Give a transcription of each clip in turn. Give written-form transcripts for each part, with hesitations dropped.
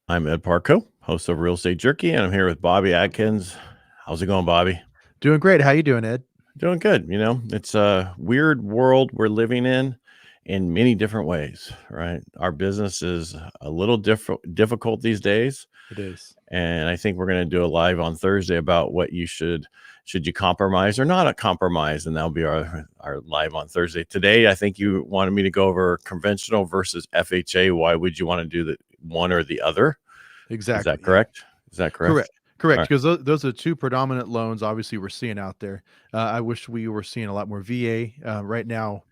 I'm Ed Parcaut, host of Real Estate Jerky, and I'm here with Bobby Atkins. How's it going, Bobby? Doing great. How you doing, Ed? Doing good. It's a weird world we're living in many different ways, right? Our business is a little difficult these days, It is. and I think we're going to do a live on Thursday about what you should you compromise or not a compromise, and that'll be our live on Thursday. Today, I think you wanted me to go over conventional versus FHA. Why would you want to do the one or the other? Is Exactly. that Yeah. correct? Is that correct? Correct. Correct. All Because those are two predominant loans. Obviously, we're seeing out there. I wish we were seeing a lot more VA right now.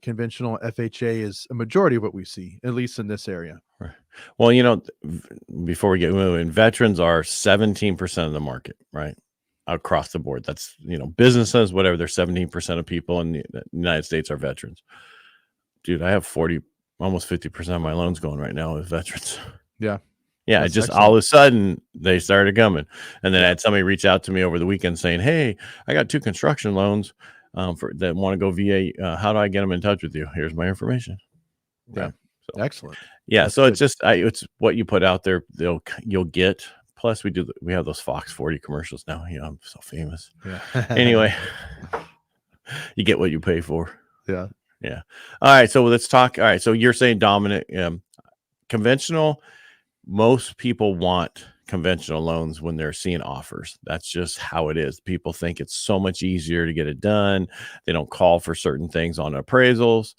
Conventional FHA is a majority of what we see, at least in this area. right. Well, before we get moving, veterans are 17% of the market, right? Across the board. That's, businesses, whatever, they're 17% of people in the United States are veterans. Dude, I have almost 50% of my loans going right now with veterans. Yeah. Yeah, it That's just all excellent. of a sudden they started coming. And then I Yeah. had somebody reach out to me over the weekend saying, "Hey, I got 2 construction loans for that want to go VA. How do I get them in touch with you? Here's my information." Yeah. Right. So Excellent. yeah, That's so it's good. just it's what you put out there, you'll get. Plus, we have those Fox 40 commercials now. I'm so famous. Yeah. Anyway, you get what you pay for. Yeah. Yeah. All right. So let's talk. All right. So you're saying dominant, conventional. Most people want conventional loans when they're seeing offers. That's just how it is. People think it's so much easier to get it done. They don't call for certain things on appraisals,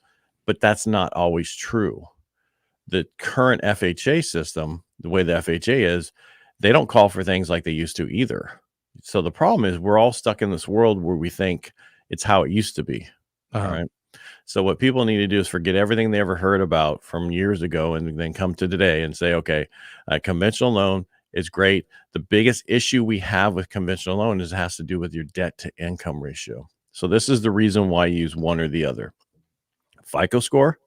but that's not always true. The current FHA system, the way the FHA is, they don't call for things like they used to either. So the problem is we're all stuck in this world where we think it's how it used to be. All Uh-huh. right. So what people need to do is forget everything they ever heard about from years ago and then come to today and say, okay, a conventional loan is great. The biggest issue we have with conventional loan is it has to do with your debt to income ratio. So this is the reason why you use one or the other. FICO score.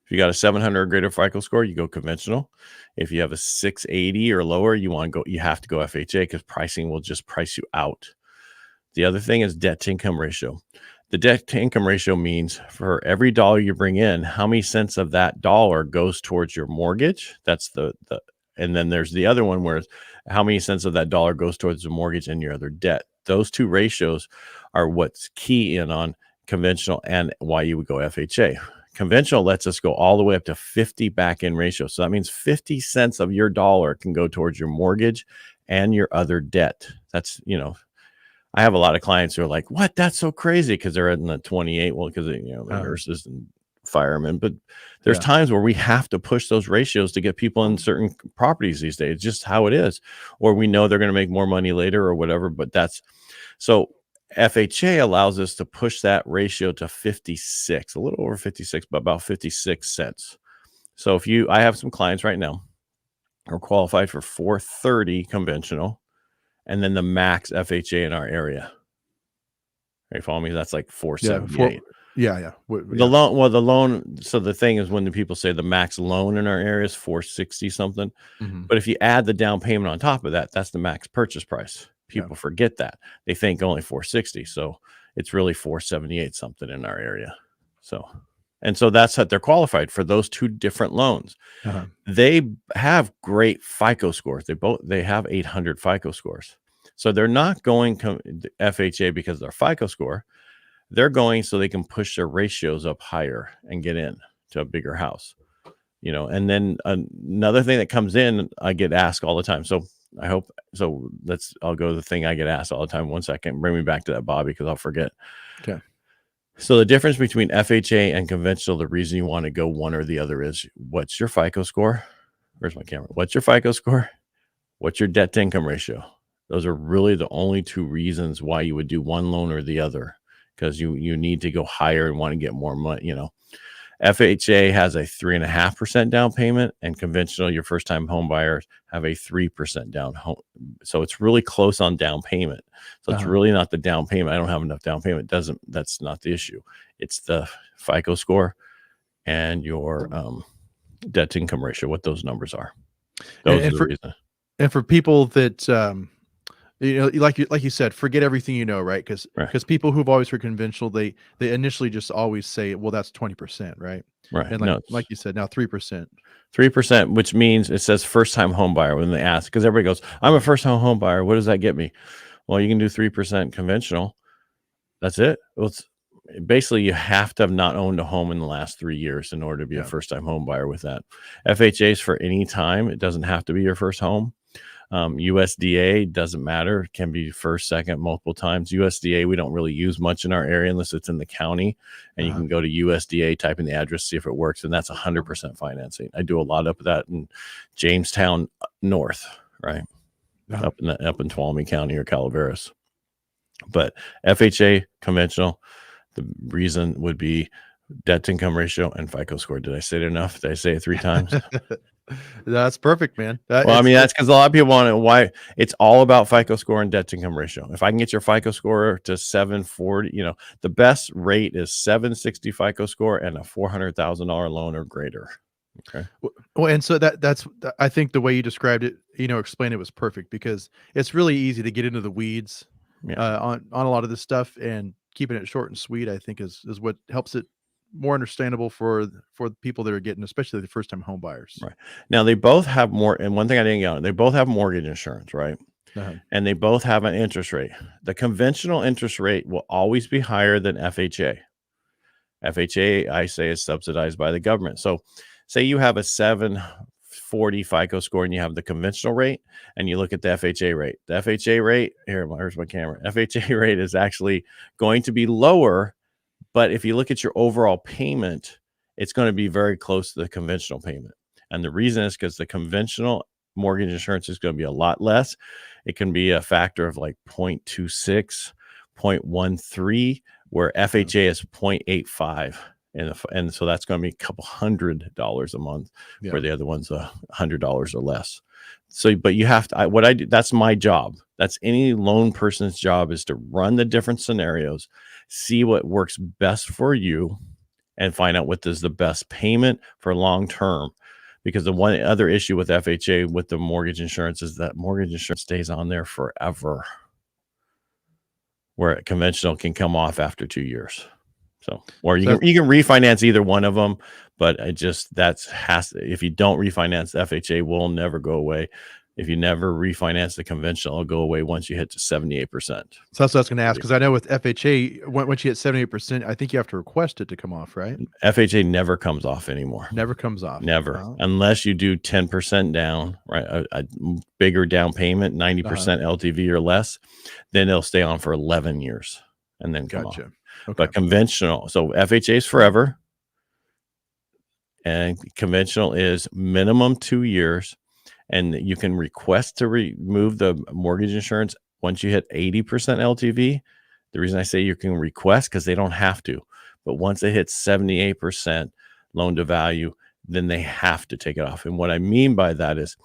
If you got a 700 or greater FICO score, you go conventional. If you have a 680 or lower, you have to go FHA because pricing will just price you out. The other thing is debt to income ratio. The debt to income ratio means for every dollar you bring in, how many cents of that dollar goes towards your mortgage? That's and then there's the other one where how many cents of that dollar goes towards the mortgage and your other debt. Those two ratios are what's key in on conventional and why you would go FHA. Conventional lets us go all the way up to 50 back end ratio. So that means 50 cents of your dollar can go towards your mortgage and your other debt. That's, I have a lot of clients who are like, "What? That's so crazy," because they're in the 28. Well, because they're Uh-huh. nurses and firemen. But there's Yeah. times where we have to push those ratios to get people in certain properties these days. It's just how it is, or we know they're going to make more money later or whatever. But that's so. FHA allows us to push that ratio to 56, a little over 56, but about 56 cents. So I have some clients right now who are qualified for 430 conventional and then the max FHA in our area. Are you follow me? That's like Yeah. 478. Yeah. The Yeah. loan, well, the loan. So the thing is, when the people say the max loan in our area is 460 something, Hmm. but if you add the down payment on top of that, that's the max purchase price. Yeah. People forget that. They think only 460, so it's really 478 something in our area. So that's what they're qualified for, those two different loans. Uh-huh. They have great FICO scores. They have 800 FICO scores. So they're not going FHA because of their FICO score. They're going so they can push their ratios up higher and get in to a bigger house. And then another thing that comes in, I get asked all the time. So I'll go to the thing I get asked all the time. 1 second, bring me back to that, Bobby, because I'll forget. Okay. So the difference between FHA and conventional, the reason you want to go one or the other is what's your FICO score? Where's my camera? What's your FICO score? What's your debt to income ratio? Those are really the only two reasons why you would do one loan or the other, because you need to go higher and want to get more money. FHA has a 3.5% down payment, and conventional, your first time home buyers have a 3% down home. So it's really close on down payment. So it's Uh-huh. really not the down payment. I don't have enough down payment. That's not the issue. It's the FICO score and your debt to income ratio, what those numbers are. And, Those are and the for reasons. and for people that like you said, forget everything you know, right? Because Right. people who've always heard conventional, they initially just always say, well, that's 20%, right? Right. And No, like it's you said, now 3%. 3%, which means it says first time home buyer when they ask, because everybody goes, I'm a first time home buyer. What does that get me? Well, you can do 3% conventional. That's it. Well, it's basically you have to have not owned a home in the last 3 years in order to be a Yeah. first time home buyer with that. FHA's for any time. It doesn't have to be your first home. USDA doesn't matter. It can be first, second, multiple times. USDA, we don't really use much in our area unless it's in the county. And you Uh-huh. can go to USDA, type in the address, see if it works. And that's 100% financing. I do a lot of that in Jamestown North, right? Uh-huh. Up in Tuolumne County or Calaveras. But FHA conventional, the reason would be debt to income ratio and FICO score. Did I say it enough? Did I say it 3 times? That's perfect, man. Well, I mean, that's because a lot of people want to, why it's all about FICO score and debt to income ratio. If I can get your FICO score to 740, the best rate is 760 FICO score and a $400,000 loan or greater. Okay. Well, and so that's I think the way you described it, explained it was perfect because it's really easy to get into the weeds Yeah. on a lot of this stuff, and keeping it short and sweet, I think is what helps it more understandable for the people that are getting, especially the first time home buyers. Right. Now they both have more. And one thing I didn't get on, they both have mortgage insurance, right? Uh-huh. And they both have an interest rate. The conventional interest rate will always be higher than FHA. FHA, I say, is subsidized by the government. So say you have a 740 FICO score and you have the conventional rate and you look at the FHA rate. The FHA rate, here's my camera. FHA rate is actually going to be lower, but if you look at your overall payment, it's going to be very close to the conventional payment. And the reason is because the conventional mortgage insurance is going to be a lot less. It can be a factor of like 0.26, 0.13, where FHA is 0.85. And so that's going to be a couple $100 a month, Yeah. where the other one's $100 or less. So, but you have to, what I do, that's my job. That's any loan person's job, is to run the different scenarios, see what works best for you, and find out what is the best payment for long term. Because the one other issue with FHA with the mortgage insurance is that mortgage insurance stays on there forever, where conventional can come off after 2 years. So, or you can refinance either one of them, but if you don't refinance, the FHA will never go away. If you never refinance the conventional, it'll go away once you hit to 78%. So that's what I was going to ask, because I know with FHA, once you hit 78%, I think you have to request it to come off, right? FHA never comes off anymore. Never comes off. Never. Oh. Unless you do 10% down, right? A bigger down payment, 90% LTV or less, then it'll stay on for 11 years and then come off. Okay. But conventional, so FHA is forever, and conventional is minimum 2 years. And you can request to remove the mortgage insurance once you hit 80% LTV. The reason I say you can request, because they don't have to, but once it hits 78% loan to value, then they have to take it off. And what I mean by that is,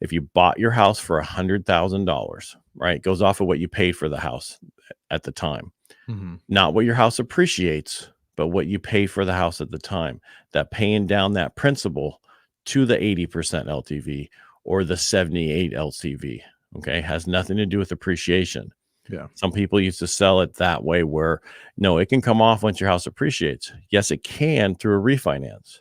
if you bought your house for $100,000, right, it goes off of what you paid for the house at the time. Mm-hmm. Not what your house appreciates, but what you pay for the house at the time. That paying down that principal to the 80% LTV or the 78 LTV, okay, has nothing to do with appreciation. Yeah. Some people used to sell it that way, where no, it can come off once your house appreciates. Yes, it can through a refinance,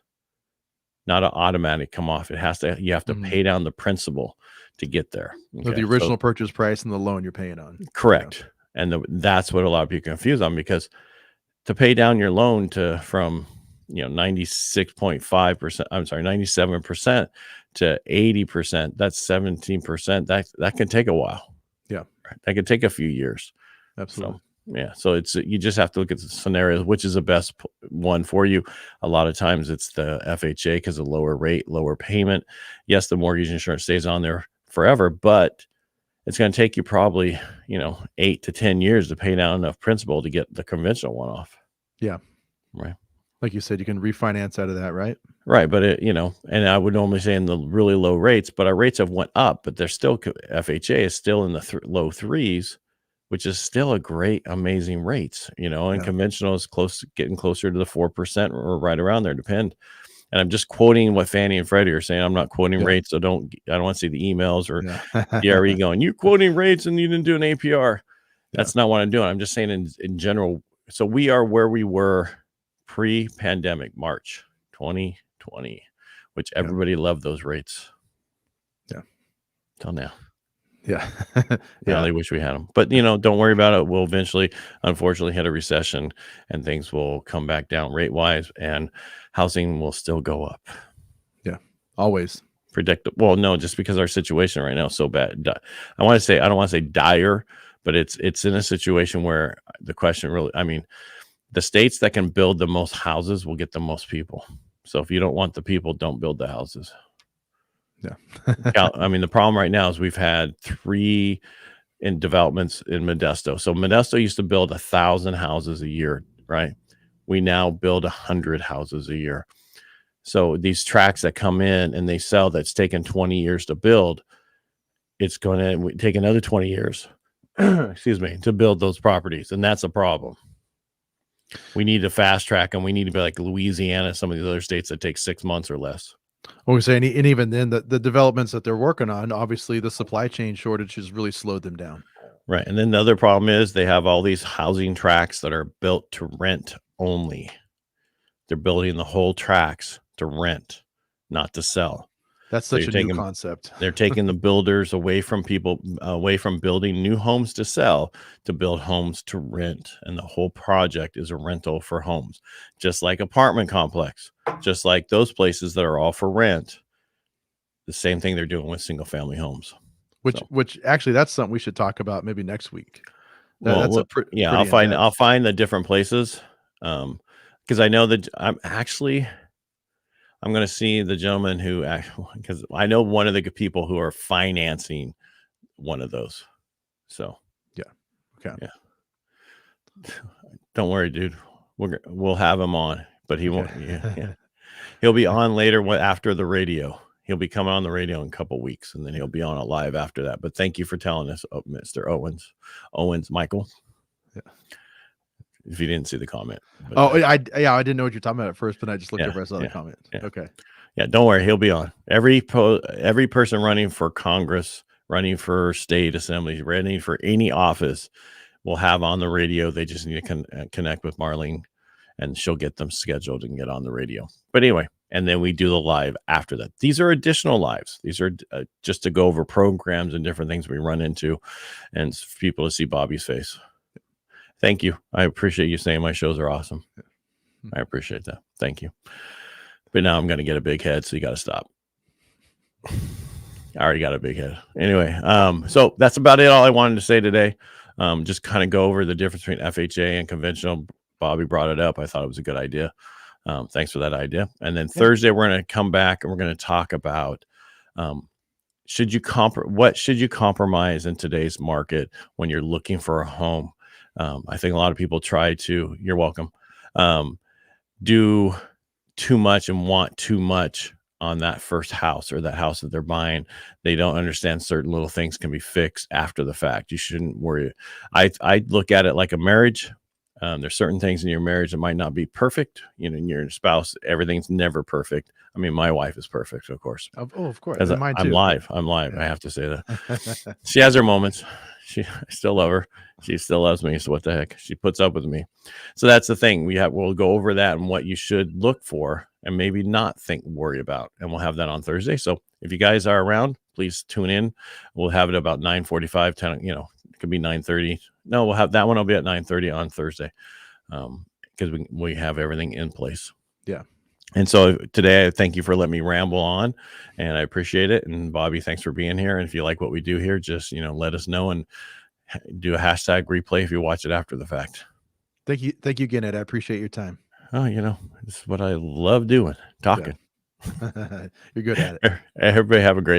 not an automatic come off. You have to pay down the principal to get there. Okay? So the original purchase price and the loan you're paying on. Correct. Yeah. And that's what a lot of people confuse on, because to pay down your loan from 96.5%, I'm sorry, 97% to 80%, that's 17%. That can take a while. Yeah. That could take a few years. Absolutely. So, yeah. So you just have to look at the scenarios, which is the best one for you. A lot of times it's the FHA, because of lower rate, lower payment. Yes, the mortgage insurance stays on there forever, but it's going to take you probably, 8 to 10 years to pay down enough principal to get the conventional one off. Yeah. Right. Like you said, you can refinance out of that, right? Right. But and I would normally say in the really low rates, but our rates have went up, but they're still, FHA is still in the low threes, which is still a great, amazing rates, and conventional is getting closer to the 4% or right around there, And I'm just quoting what Fannie and Freddie are saying. I'm not quoting Yeah. rates. So I don't want to see the emails or Yeah. DRE going, you quoting rates and you didn't do an APR. Yeah. That's not what I'm doing. I'm just saying in general. So we are where we were pre-pandemic, March 2020, which everybody loved those rates. Yeah. Till now. Yeah. Now they wish we had them. But, don't worry about it. We'll eventually, unfortunately, hit a recession and things will come back down rate-wise and housing will still go up. Yeah. Always. Predictable. Well, no, just because our situation right now is so bad. I don't want to say dire, but it's in a situation where the question really, the states that can build the most houses will get the most people. So if you don't want the people, don't build the houses. Yeah. The problem right now is we've had 3 in developments in Modesto. So Modesto used to build 1,000 houses a year, right? We now build 100 houses a year. So these tracts that come in and they sell, that's taken 20 years to build, it's going to take another 20 years, excuse me, to build those properties. And that's a problem. We need to fast track, and we need to be like Louisiana, some of these other states that take 6 months or less. Well, we say, and even then, the developments that they're working on, obviously, the supply chain shortage has really slowed them down. Right. And then the other problem is they have all these housing tracts that are built to rent only. They're building the whole tracts to rent, not to sell. That's such a new concept. They're taking the builders away from building new homes to sell to build homes to rent. And the whole project is a rental for homes, just like apartment complex, just like those places that are all for rent. The same thing they're doing with single family homes. Which actually, that's something we should talk about maybe next week. I'll find the different places. Because I know that I'm going to see the gentleman because I know one of the people who are financing one of those. So, yeah. Okay. Yeah. Don't worry, dude. We'll have him on, but he won't. Yeah. He'll be on later after the radio. He'll be coming on the radio in a couple weeks, and then he'll be on it live after that. But thank you for telling us, Mr. Owens, Michael. Yeah. If you didn't see the comment. But, I didn't know what you're talking about at first, but I just looked over and saw the comment. Yeah. Okay. Yeah, don't worry, he'll be on. Every person running for Congress, running for state assembly, running for any office will have on the radio. They just need to connect with Marlene, and she'll get them scheduled and get on the radio. But anyway, and then we do the live after that. These are additional lives. These are just to go over programs and different things we run into, and for people to see Bobby's face. Thank you. I appreciate you saying my shows are awesome. I appreciate that. Thank you. But now I'm going to get a big head, so you got to stop. I already got a big head. Anyway, so that's about it. All I wanted to say today. Just kind of go over the difference between FHA and conventional. Bobby brought it up. I thought it was a good idea. Thanks for that idea. And then Thursday, we're going to come back and we're going to talk about what should you compromise in today's market when you're looking for a home. I think a lot of people you're welcome, do too much and want too much on that first house or that house that they're buying. They don't understand certain little things can be fixed after the fact. You shouldn't worry. I look at it like a marriage. There's certain things in your marriage that might not be perfect. In your spouse, everything's never perfect. I mean, my wife is perfect, of course. Oh, of course. Because I'm live. Yeah. I have to say that. She has her moments. I still love her. She still loves me. So what the heck? She puts up with me. So that's the thing. We'll go over that and what you should look for and maybe not worry about. And we'll have that on Thursday. So if you guys are around, please tune in. We'll have it about 9:45, 10, it could be 9:30. No, we'll have that one. I'll be at 9:30 on Thursday. Because we have everything in place. Yeah. And so today, I thank you for letting me ramble on, and I appreciate it. And Bobby, thanks for being here. And if you like what we do here, just, let us know and do a hashtag replay if you watch it after the fact. Thank you. Thank you again, Ed. I appreciate your time. Oh, this is what I love doing, talking. Yeah. You're good at it. Everybody have a great